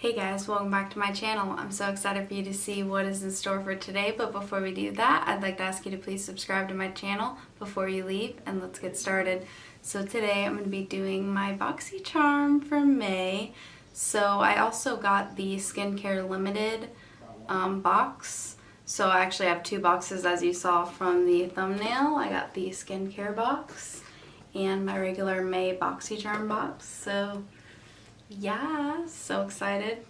Hey guys, welcome back to my channel. I'm so excited for you to see what is in store for today, but before we do that, I'd like to ask you to please subscribe to my channel before you leave, and let's get started. So today I'm going to be doing my Boxycharm for May. So I also got the Skincare Limited box. So I actually have two boxes, as you saw from the thumbnail. I got the skincare box and my regular May Boxycharm box. So yeah, so excited.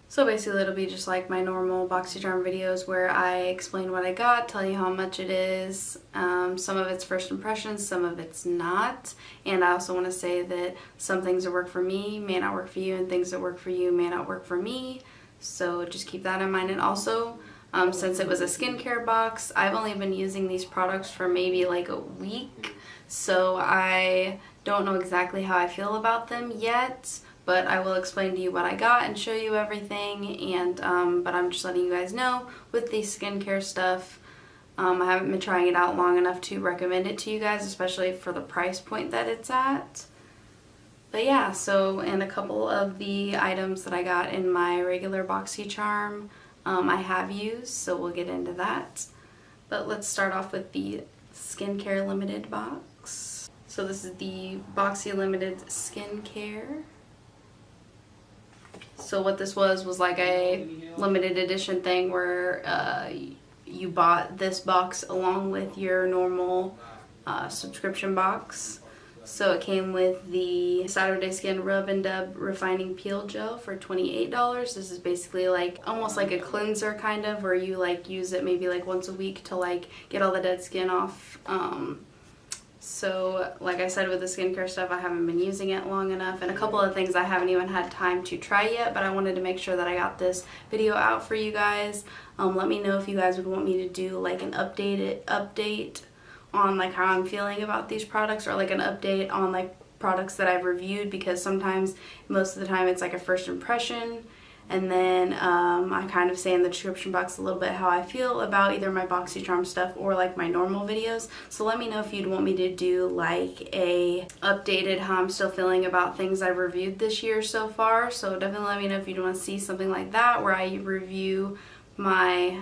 So basically it'll be just like my normal Boxycharm videos where I explain what I got, tell you how much it is. Some of it's first impressions, some of it's not. And I also want to say that some things that work for me may not work for you, and things that work for you may not work for me. So just keep that in mind. And also, since it was a skincare box, I've only been using these products for maybe like a week. So I don't know exactly how I feel about them yet, but I will explain to you what I got and show you everything. And but I'm just letting you guys know with the skincare stuff, I haven't been trying it out long enough to recommend it to you guys, especially for the price point that it's at. But yeah, so, and a couple of the items that I got in my regular Boxycharm I have used, so we'll get into that. But let's start off with the Skincare Limited box. So this is the BoxyLimited Skincare. So what this was like a limited edition thing where you bought this box along with your normal subscription box. So it came with the Saturday Skin Rub and Dub Refining Peel Gel for $28. This is basically like almost like a cleanser kind of, where you like use it maybe like once a week to like get all the dead skin off. So like I said, with the skincare stuff, I haven't been using it long enough, and a couple of things I haven't even had time to try yet, but I wanted to make sure that I got this video out for you guys. Let me know if you guys would want me to do like an update on like how I'm feeling about these products, or like an update on like products that I've reviewed, because sometimes, most of the time, it's like a first impression, and then I kind of say in the description box a little bit how I feel about either my Boxycharm stuff or like my normal videos. So let me know if you'd want me to do like a updated how I'm still feeling about things I've reviewed this year so far. So definitely let me know if you'd want to see something like that, where I review my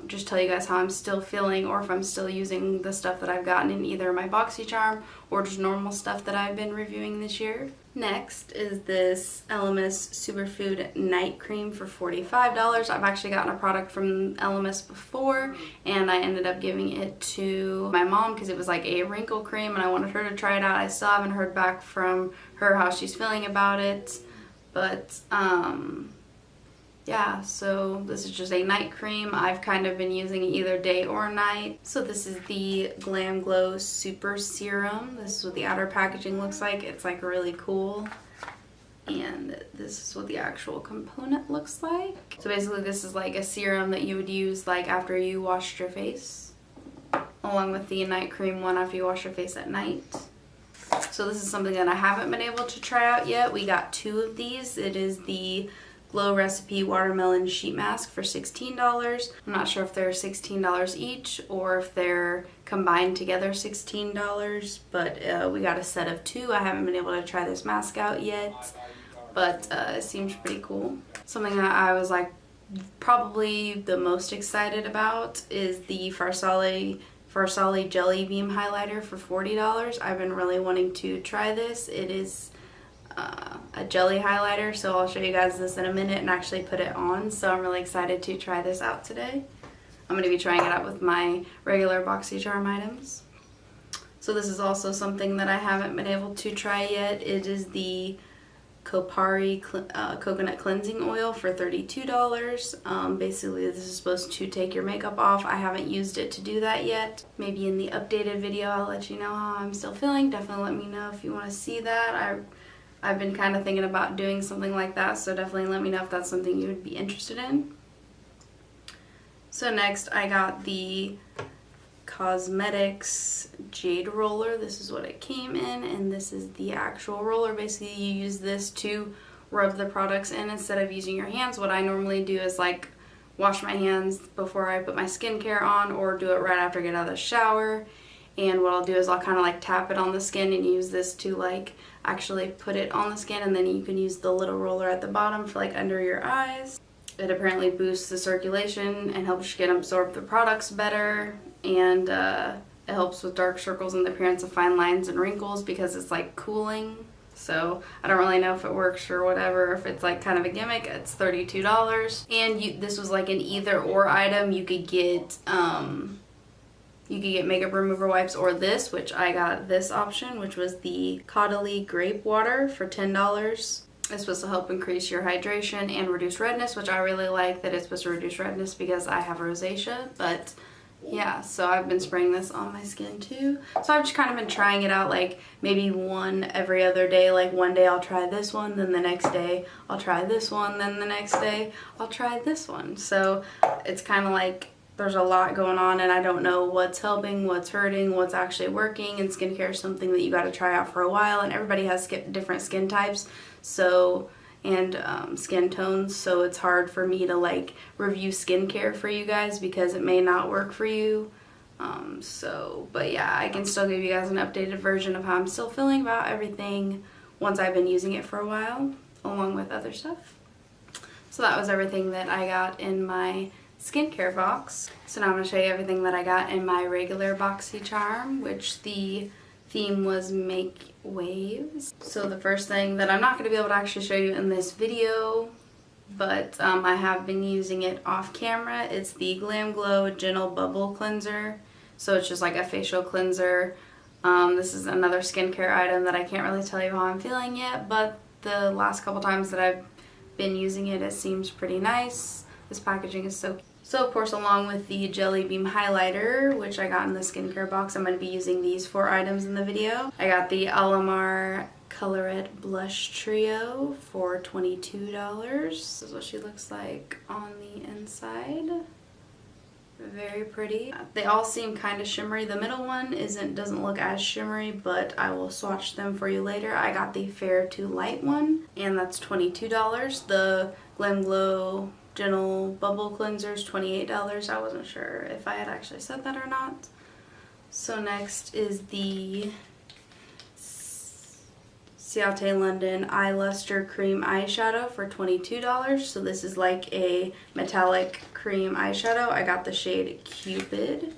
just tell you guys how I'm still feeling, or if I'm still using the stuff that I've gotten in either my Boxycharm or just normal stuff that I've been reviewing this year. Next is this Elemis Superfood Night Cream for $45. I've actually gotten a product from Elemis before, and I ended up giving it to my mom because it was like a wrinkle cream and I wanted her to try it out. I still haven't heard back from her how she's feeling about it, but yeah, so this is just a night cream. I've kind of been using it either day or night. So this is the GlamGirl Super Serum. This is what the outer packaging looks like. It's like really cool. And this is what the actual component looks like. So basically this is like a serum that you would use like after you washed your face, along with the night cream one after you wash your face at night. So this is something that I haven't been able to try out yet. We got two of these. It is the Glow Recipe Watermelon Sheet Mask for $16. I'm not sure if they're $16 each or if they're combined together $16, but we got a set of two. I haven't been able to try this mask out yet, but it seems pretty cool. Something that I was like probably the most excited about is the Farsali Jelly Beam Highlighter for $40. I've been really wanting to try this. It is a jelly highlighter, so I'll show you guys this in a minute and actually put it on. So I'm really excited to try this out today. I'm going to be trying it out with my regular Boxycharm items. So this is also something that I haven't been able to try yet. It is the Kopari Coconut Cleansing Oil for $32. Basically this is supposed to take your makeup off. I haven't used it to do that yet. Maybe in the updated video I'll let you know how I'm still feeling. Definitely let me know if you want to see that. I've been kind of thinking about doing something like that, so definitely let me know if that's something you would be interested in. So next I got the Cosmetics Jade Roller. This is what it came in, and this is the actual roller. Basically you use this to rub the products in instead of using your hands. What I normally do is like wash my hands before I put my skincare on, or do it right after I get out of the shower. And what I'll do is I'll kind of like tap it on the skin and use this to like actually put it on the skin, and then you can use the little roller at the bottom for like under your eyes. It apparently boosts the circulation and helps your skin absorb the products better, and it helps with dark circles and the appearance of fine lines and wrinkles because it's like cooling. So I don't really know if it works or whatever, if it's like kind of a gimmick. It's $32, and this was like an either or item. You could get makeup remover wipes or this, which I got this option, which was the Caudalie grape water for $10. It's supposed to help increase your hydration and reduce redness, which I really like that it's supposed to reduce redness because I have rosacea. But yeah, so I've been spraying this on my skin too. So I've just kind of been trying it out, like maybe one every other day. Like one day I'll try this one, then the next day I'll try this one, then the next day I'll try this one. So it's kind of like there's a lot going on, and I don't know what's helping, what's hurting, what's actually working. And skincare is something that you got to try out for a while, and everybody has different skin types, so and skin tones, so it's hard for me to like review skincare for you guys because it may not work for you. But yeah, I can still give you guys an updated version of how I'm still feeling about everything once I've been using it for a while, along with other stuff. So that was everything that I got in my skincare box. So now I'm going to show you everything that I got in my regular Boxycharm, which the theme was Make Waves. So the first thing that I'm not going to be able to actually show you in this video, but I have been using it off camera. It's the GlamGirl Gentle Bubble Cleanser. So it's just like a facial cleanser. This is another skincare item that I can't really tell you how I'm feeling yet, but the last couple times that I've been using it, it seems pretty nice. This packaging is so cute. So of course, along with the Jelly Beam highlighter, which I got in the skincare box, I'm going to be using these 4 items in the video. I got the Alamar Colorette Blush Trio for $22. This is what she looks like on the inside. Very pretty. They all seem kind of shimmery. The middle one doesn't look as shimmery, but I will swatch them for you later. I got the Fair to Light one, and that's $22. The GlamGirl Gentle Bubble Cleanser is $28. I wasn't sure if I had actually said that or not. So next is the Ciate London Eye Luster Cream Eyeshadow for $22. So this is like a metallic cream eyeshadow. I got the shade Cupid.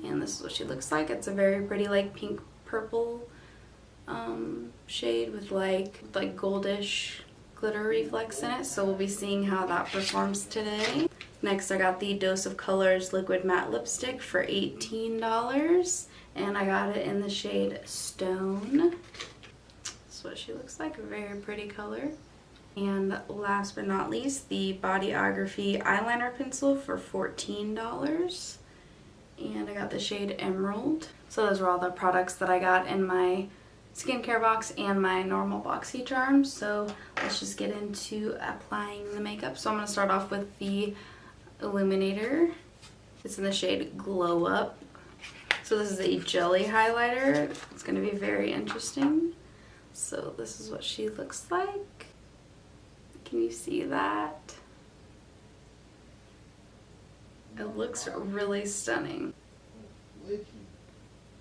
And this is what she looks like. It's a very pretty like pink purple shade with like goldish glitter reflex in it. So we'll be seeing how that performs today. Next I got the Dose of Colors Liquid Matte Lipstick for $18. And I got it in the shade Stone. That's what she looks like, a very pretty color. And last but not least, the Bodyography Eyeliner Pencil for $14. And I got the shade Emerald. So those were all the products that I got in my skincare box and my normal Boxycharm. So let's just get into applying the makeup. So I'm going to start off with the Illuminator. It's in the shade Glow Up. So this is a jelly highlighter. It's going to be very interesting. So this is what she looks like. Can you see that? It looks really stunning.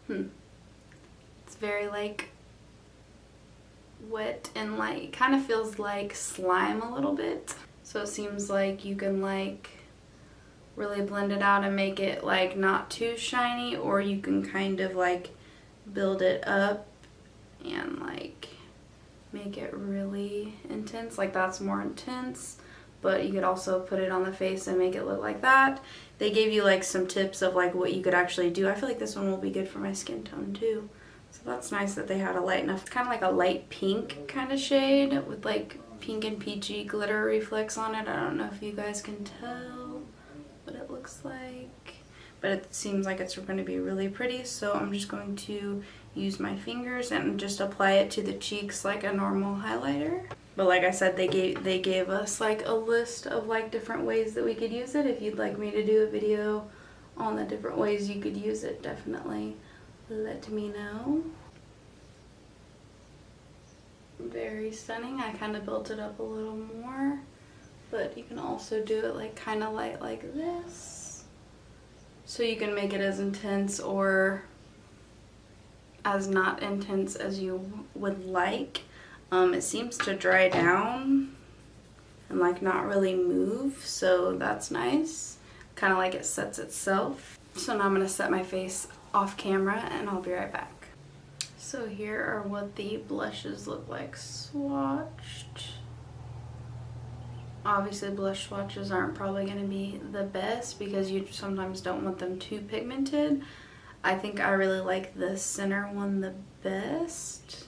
It's very like wet and light. Kind of feels like slime a little bit. So it seems like you can like really blend it out and make it like not too shiny, or you can kind of like build it up and like make it really intense. Like that's more intense, but you could also put it on the face and make it look like that. They gave you like some tips of like what you could actually do. I feel like this one will be good for my skin tone too. So that's nice that they had a light enough. It's kind of like a light pink kind of shade with like pink and peachy glitter reflex on it. I don't know if you guys can tell what it looks like, but it seems like it's going to be really pretty. So I'm just going to use my fingers and just apply it to the cheeks like a normal highlighter. But like I said, they gave us like a list of like different ways that we could use it. If you'd like me to do a video on the different ways you could use it, definitely let me know. Very stunning. I kind of built it up a little more, but you can also do it like kind of light like this. So you can make it as intense or as not intense as you would like. It seems to dry down and like not really move, so that's nice. Kind of like it sets itself. So now I'm gonna set my face off camera and I'll be right back. So here are what the blushes look like swatched. Obviously blush swatches aren't probably gonna be the best because you sometimes don't want them too pigmented. I think I really like the center one the best.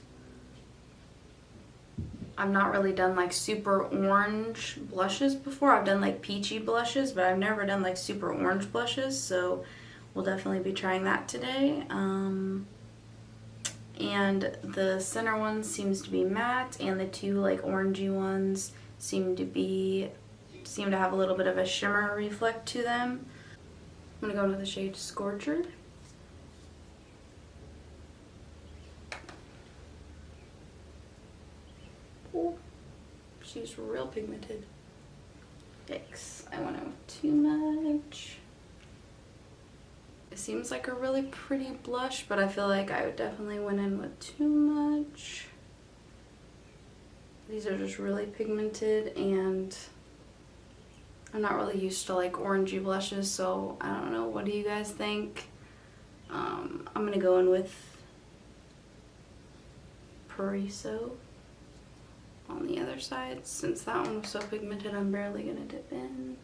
I've not really done like super orange blushes before. I've done like peachy blushes, but I've never done like super orange blushes, so we'll definitely be trying that today. And the center one seems to be matte, and the two like orangey ones seem to have a little bit of a shimmer reflect to them. I'm gonna go into the shade Scorcher. She's real pigmented. Yikes, I went in with too much. It seems like a really pretty blush, but I feel like I definitely went in with too much. These are just really pigmented, and I'm not really used to like orangey blushes, so I don't know. What do you guys think? I'm gonna go in with Paraiso on the other side. Since that one was so pigmented, I'm barely gonna dip in.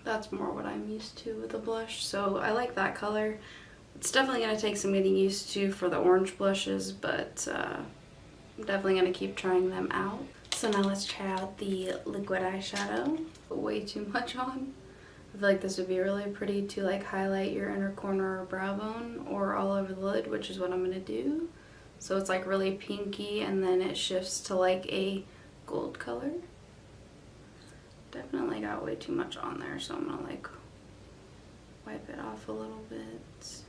That's more what I'm used to with a blush, so I like that color. It's definitely gonna take some getting used to for the orange blushes, but I'm definitely gonna keep trying them out. So now let's try out the liquid eyeshadow. Way too much on. I feel like this would be really pretty to like highlight your inner corner or brow bone or all over the lid, which is what I'm gonna do. So it's like really pinky, and then it shifts to like a gold color. Definitely got way too much on there, so I'm gonna like wipe it off a little bit.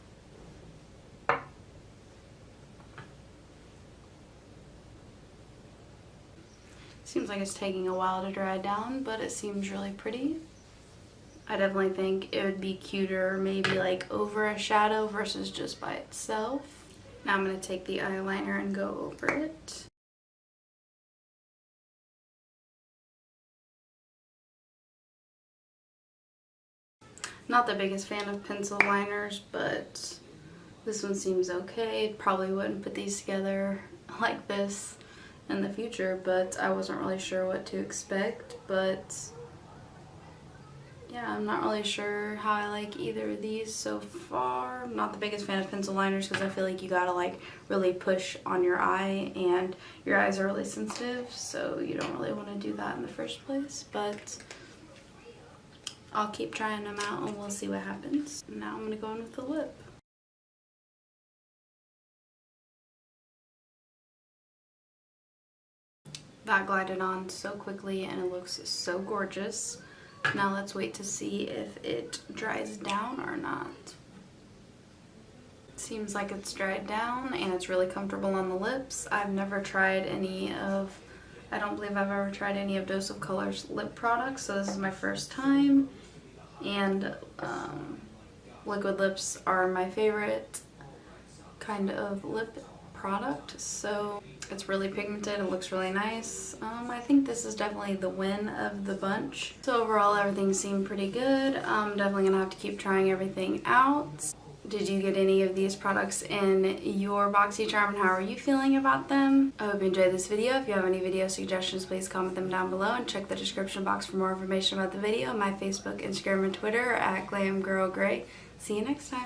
Seems like it's taking a while to dry down, but it seems really pretty. I definitely think it would be cuter maybe like over a shadow versus just by itself. Now I'm going to take the eyeliner and go over it. Not the biggest fan of pencil liners, but this one seems okay. Probably wouldn't put these together like this in the future, but I wasn't really sure what to expect. But yeah, I'm not really sure how I like either of these so far. I'm not the biggest fan of pencil liners because I feel like you gotta like really push on your eye, and your eyes are really sensitive, so you don't really want to do that in the first place. But I'll keep trying them out and we'll see what happens. Now I'm gonna go in with the lip. That glided on so quickly and it looks so gorgeous. Now let's wait to see if it dries down or not. Seems like it's dried down and it's really comfortable on the lips. I've never tried any of, I don't believe I've ever tried any of Dose of Color's lip products, so this is my first time. And liquid lips are my favorite kind of lip product, so it's really pigmented. It looks really nice. I think this is definitely the win of the bunch. So overall, everything seemed pretty good. I'm definitely gonna have to keep trying everything out. Did you get any of these products in your Boxycharm, and how are you feeling about them? I hope you enjoyed this video. If you have any video suggestions, please comment them down below, and check the description box for more information about the video. My Facebook, Instagram, and Twitter are at GlamGirl Gray. See you next time.